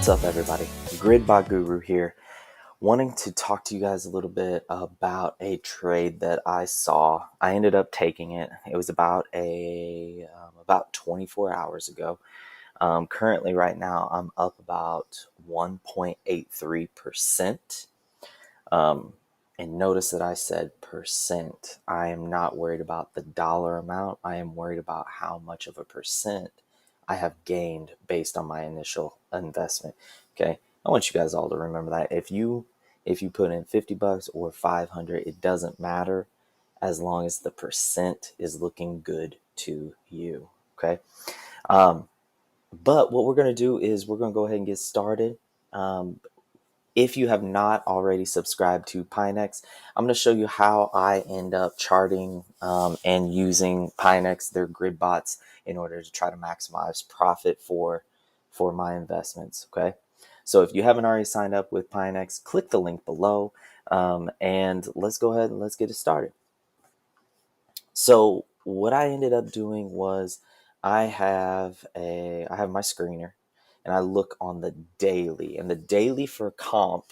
What's up, everybody? Grid by Guru here, wanting to talk to you guys a little bit about a trade that I saw. I ended up taking it. It was about about 24 hours ago. Currently, right now, I'm up about 1.83%. And notice that I said percent. I am not worried about the dollar amount. I am worried about how much of a percent I have gained based on my initial investment. Okay. I want you guys all to remember that if you put in $50 or 500, it doesn't matter as long as the percent is looking good to you. Okay. But what we're going to do is we're going to go ahead and get started. If you have not already subscribed to Pionex, I'm going to show you how I end up charting and using Pionex, their grid bots, in order to try to maximize profit for my investments. Okay, so if you haven't already signed up with Pionex, click the link below, and let's go ahead and let's get it started. So what I ended up doing was I have my screener, and I look on the daily, and the daily for COMP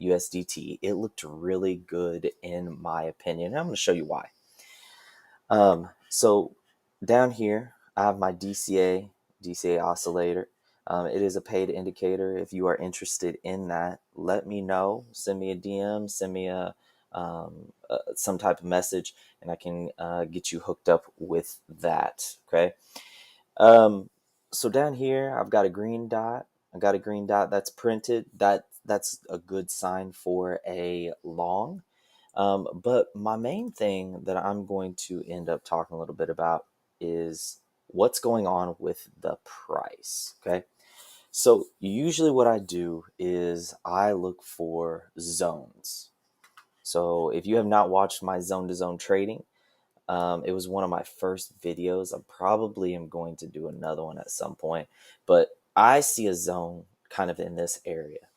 USDT, it looked really good in my opinion. And I'm going to show you why. So down here, I have my DCA oscillator. It is a paid indicator. If you are interested in that, let me know. Send me a DM, send me some type of message, and I can get you hooked up with that. Okay. So down here, I've got a green dot. I got a green dot that's printed. That's a good sign for a long. But my main thing that I'm going to end up talking a little bit about is what's going on with the price. Okay. So usually what I do is I look for zones. So if you have not watched my zone to zone trading, it was one of my first videos. I probably am going to do another one at some point, but I see a zone kind of in this area.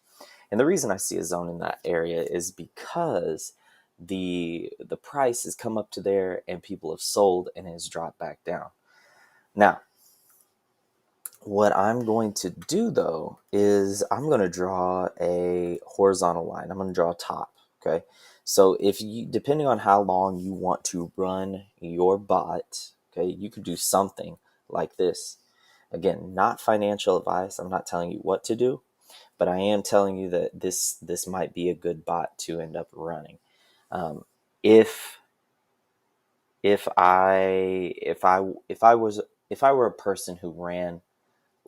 And the reason I see a zone in that area is because the price has come up to there and people have sold and has dropped back down. Now, what I'm going to do though is I'm going to draw a horizontal line. I'm going to draw a top. Okay. So if you, depending on how long you want to run your bot, okay, you could do something like this. Again, not financial advice. I'm not telling you what to do, but I am telling you that this might be a good bot to end up running. Um, if if I if I if I were a person who ran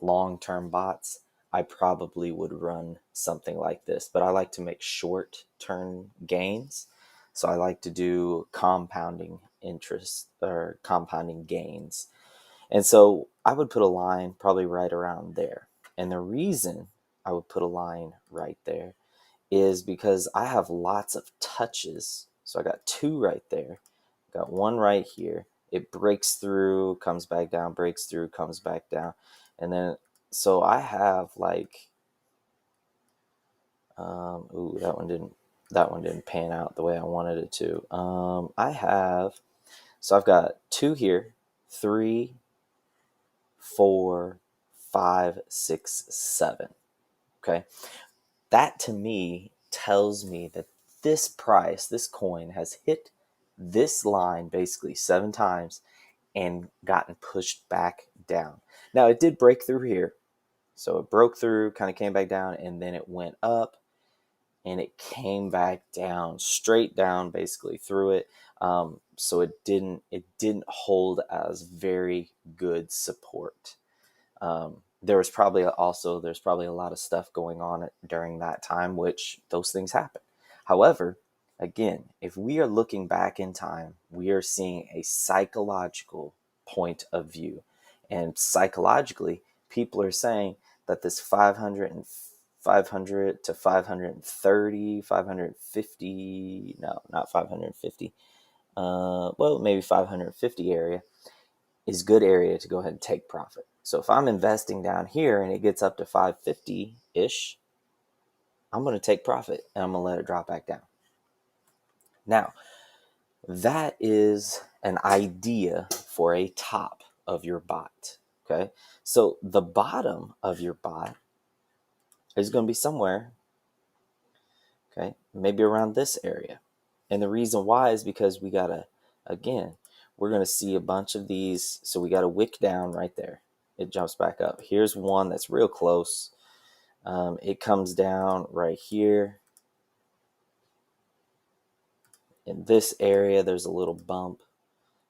long-term bots, I probably would run something like this. But I like to make short-term gains, so I like to do compounding interest or compounding gains. And so I would put a line probably right around there. And the reason I would put a line right there is because I have lots of touches. So I got two right there. I got one right here. It breaks through, comes back down, breaks through, comes back down. And then, so I have like, ooh, that one didn't pan out the way I wanted it to. So I've got two here, 3, 4, 5, 6, 7. Okay. That to me tells me that this price, this coin has hit this line basically 7 times and gotten pushed back down. Now it did break through here. So it broke through, kind of came back down, and then it went up and it came back down, straight down basically through it. So it didn't hold as very good support. There's probably a lot of stuff going on during that time, which those things happen. However, again, if we are looking back in time, we are seeing a psychological point of view. And psychologically, people are saying that this 500 to 530, 550, no, not 550, well, maybe 550 area is good area to go ahead and take profit. So if I'm investing down here and it gets up to 550-ish, I'm going to take profit and I'm going to let it drop back down. Now, that is an idea for a top of your bot. Okay, so the bottom of your bot is going to be somewhere, okay, maybe around this area. And the reason why is because we got to, again, we're going to see a bunch of these. So we got a wick down right there. It jumps back up. Here's one that's real close. It comes down right here. In this area, there's a little bump.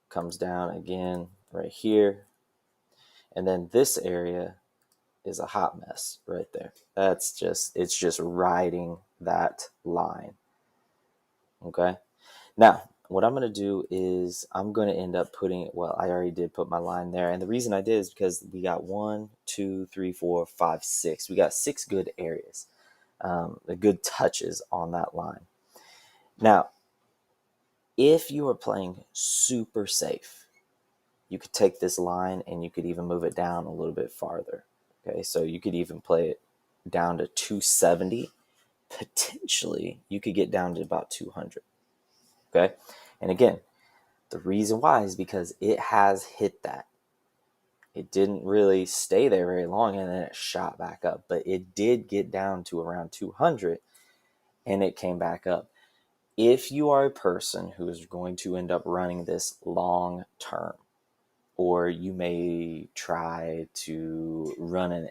Comes down again right here. And then this area is a hot mess right there. It's just riding that line. Okay. Now, what I'm going to do is I'm going to end up putting, well, I already did put my line there. And the reason I did is because we got 1, 2, 3, 4, 5, 6. We got 6 good areas, the good touches on that line. Now, if you are playing super safe, you could take this line and you could even move it down a little bit farther. Okay, so you could even play it down to 270. Potentially, you could get down to about 200. Okay, and again, the reason why is because it has hit that. It didn't really stay there very long and then it shot back up, but it did get down to around 200 and it came back up. If you are a person who is going to end up running this long term, or you may try to run an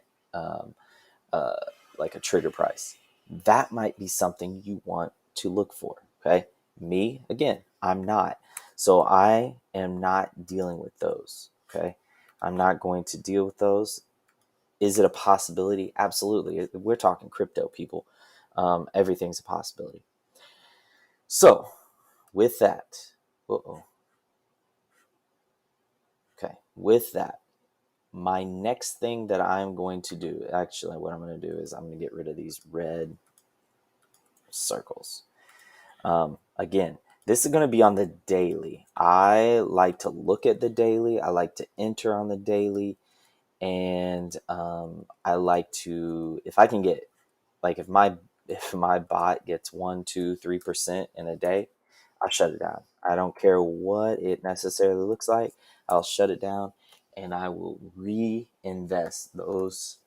like a trigger price, that might be something you want to look for. Okay, me again, I'm not, so I am not dealing with those. Okay, I'm not going to deal with those. Is it a possibility? Absolutely. We're talking crypto, people. Everything's a possibility. So with that, okay, with that, my next thing that I'm going to do, actually, what I'm going to do is I'm going to get rid of these red circles. Again, this is going to be on the daily. I like to look at the daily. I like to enter on the daily. And I like to, if I can get, like if my bot gets 1, 2, 3% in a day, I shut it down. I don't care what it necessarily looks like. I'll shut it down and I will reinvest those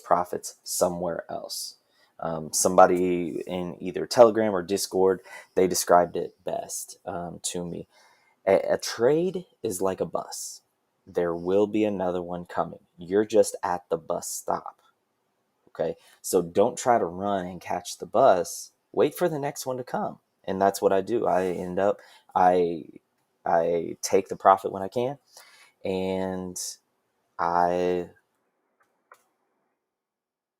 profits somewhere else. Somebody in either Telegram or Discord, they described it best to me. A trade is like a bus. There will be another one coming. You're just at the bus stop. Okay, so don't try to run and catch the bus. Wait for the next one to come, and that's what I do. I take the profit when I can, and I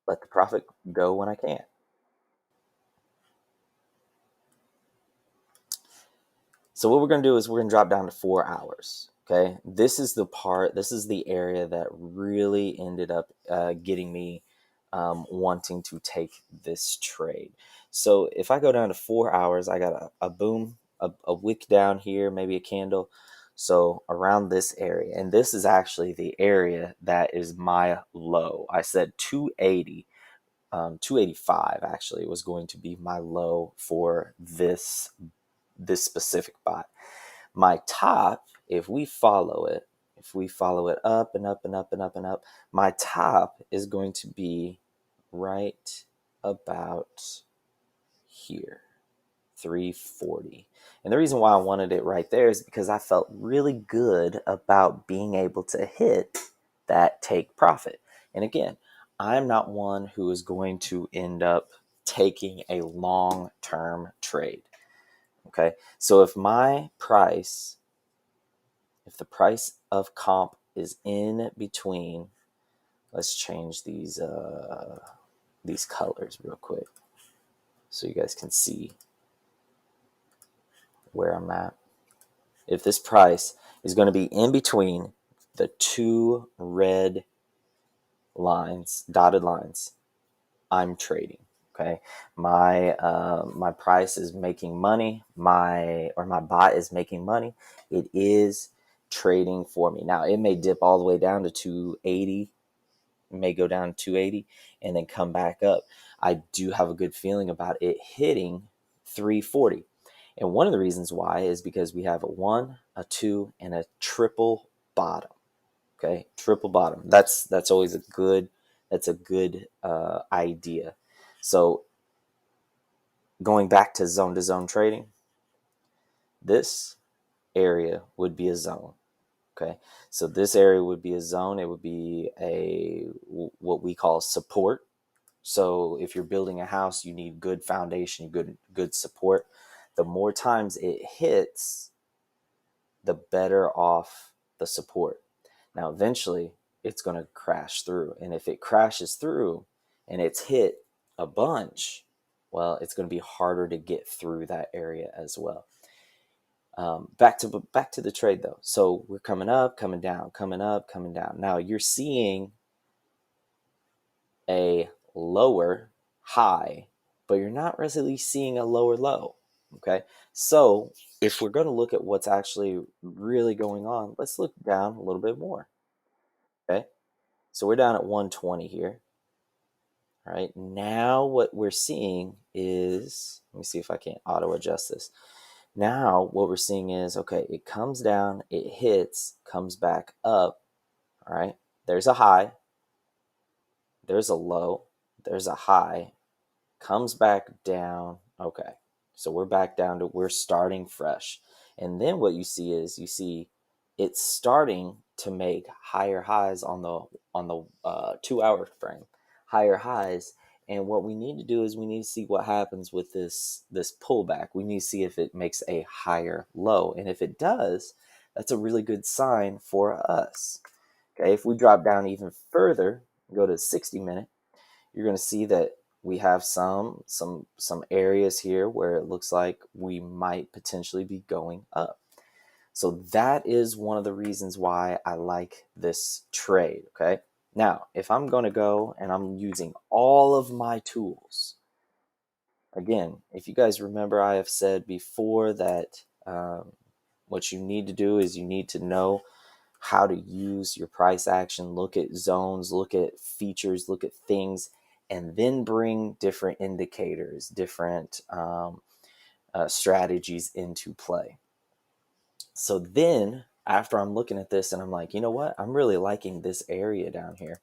let the profit go when I can. So what we're going to do is we're going to drop down to 4 hours. Okay, this is the area that really ended up getting me wanting to take this trade. So if I go down to 4 hours, I got a boom, a wick down here, maybe a candle. So around this area, and this is actually the area that is my low. I said 280, 285 actually was going to be my low for this specific bot. My top, if we follow it up and up and up and up and up, my top is going to be right about here, 340. And the reason why I wanted it right there is because I felt really good about being able to hit that take profit. And again, I'm not one who is going to end up taking a long-term trade. Okay, so if the price of comp is in between, let's change these colors real quick so you guys can see where I'm at. If this price is going to be in between the 2 red lines, dotted lines, I'm trading. Okay, my price is making money. My bot is making money. It is trading for me. Now it may dip all the way down to 280. It may go down to 280 and then come back up. I do have a good feeling about it hitting 340. And one of the reasons why is because we have a 1, a 2, and a triple bottom. Okay, triple bottom. That's always a good. That's a good idea. So going back to zone trading, this area would be a zone. Okay, so this area would be a zone. It would be a what we call support. So if you're building a house, you need good foundation, good support. The more times it hits, the better off the support. Now, eventually, it's going to crash through. And if it crashes through and it's hit a bunch, well, it's going to be harder to get through that area as well. Back to the trade though. So we're coming up, coming down, coming up, coming down. Now you're seeing a lower high, but you're not really seeing a lower low. Okay, so if we're going to look at what's actually really going on, let's look down a little bit more. Okay, so we're down at 120 here. All right, now what we're seeing is, let me see if I can auto adjust this. Now what we're seeing is, okay, it comes down, it hits, comes back up. All right, there's a high, there's a low, there's a high, comes back down. Okay, so we're back down to, we're starting fresh. And then what you see is, you see it's starting to make higher highs on the 2 hour frame, higher highs. And what we need to do is we need to see what happens with this pullback. We need to see if it makes a higher low, and if it does, that's a really good sign for us. Okay, if we drop down even further, go to 60-minute, you're going to see that we have some areas here where it looks like we might potentially be going up. So that is one of the reasons why I like this trade. Okay, now if I'm going to go and I'm using all of my tools, again, if you guys remember, I have said before that what you need to do is you need to know how to use your price action, look at zones, look at features, look at things, and then bring different indicators, different strategies into play. So then after I'm looking at this and I'm like, you know what? I'm really liking this area down here.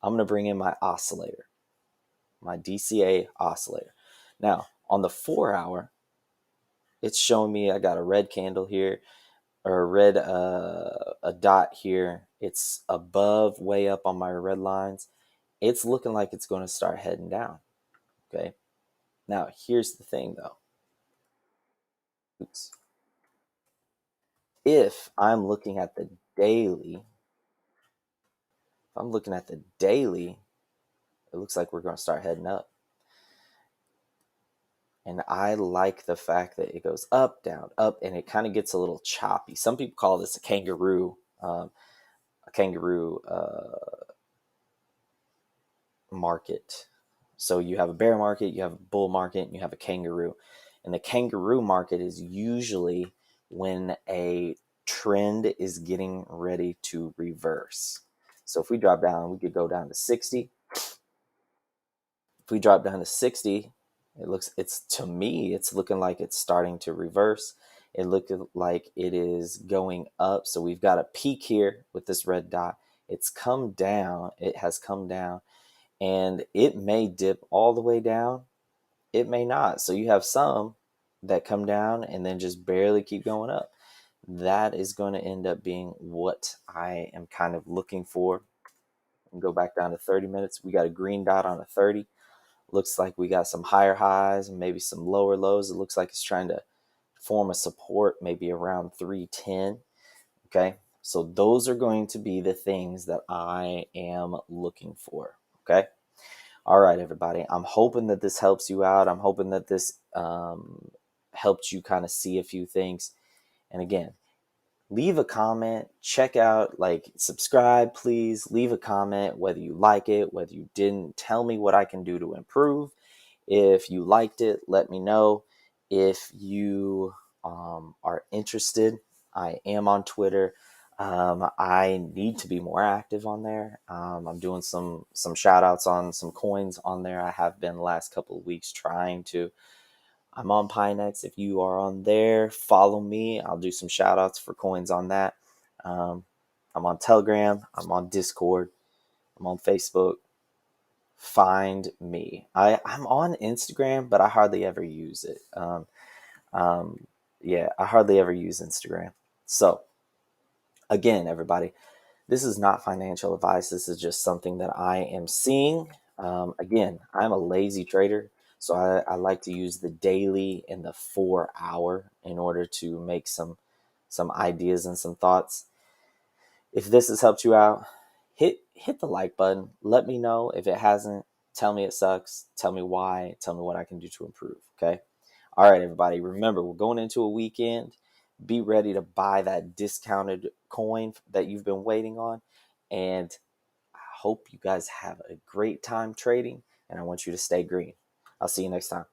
I'm going to bring in my oscillator, my DCA oscillator. Now on the 4 hour, it's showing me I got a red candle here, or a red a dot here. It's above, way up on my red lines. It's looking like it's going to start heading down. Okay, now here's the thing though. Oops. If I'm looking at the daily, it looks like we're going to start heading up. And I like the fact that it goes up, down, up, and it kind of gets a little choppy. Some people call this a kangaroo market. So you have a bear market, you have a bull market, and you have a kangaroo. And the kangaroo market is usually when a trend is getting ready to reverse. So if we drop down, we could go down to 60. If we drop down to 60, to me, it's looking like it's starting to reverse. It looks like it is going up. So we've got a peak here with this red dot. It's come down. It has come down, and it may dip all the way down. It may not. So you have some that come down and then just barely keep going up. That is going to end up being what I am kind of looking for. And go back down to 30 minutes. We got a green dot on a 30. Looks like we got some higher highs and maybe some lower lows. It looks like it's trying to form a support maybe around 310. Okay, so those are going to be the things that I am looking for. Okay, all right, everybody. I'm hoping that this helps you out. I'm hoping that this helped you kind of see a few things. And again, leave a comment, check out, like, subscribe, please. Leave a comment whether you like it, whether you didn't. Tell me what I can do to improve. If you liked it, let me know. If you are interested, I am on Twitter. I need to be more active on there. I'm doing some shout outs on some coins on there. I have been the last couple of weeks trying to. I'm on Pionex. If you are on there, follow me. I'll do some shout outs for coins on that. I'm on Telegram. I'm on Discord. I'm on Facebook. Find me. I'm on Instagram, but I hardly ever use it. Yeah, I hardly ever use Instagram. So, again, everybody, this is not financial advice. This is just something that I am seeing. Again, I'm a lazy trader, so I like to use the daily and the 4 hour in order to make some ideas and some thoughts. If this has helped you out, hit the like button. Let me know. If it hasn't, tell me it sucks. Tell me why. Tell me what I can do to improve. Okay. All right, everybody. Remember, we're going into a weekend. Be ready to buy that discounted coin that you've been waiting on. And I hope you guys have a great time trading. And I want you to stay green. I'll see you next time.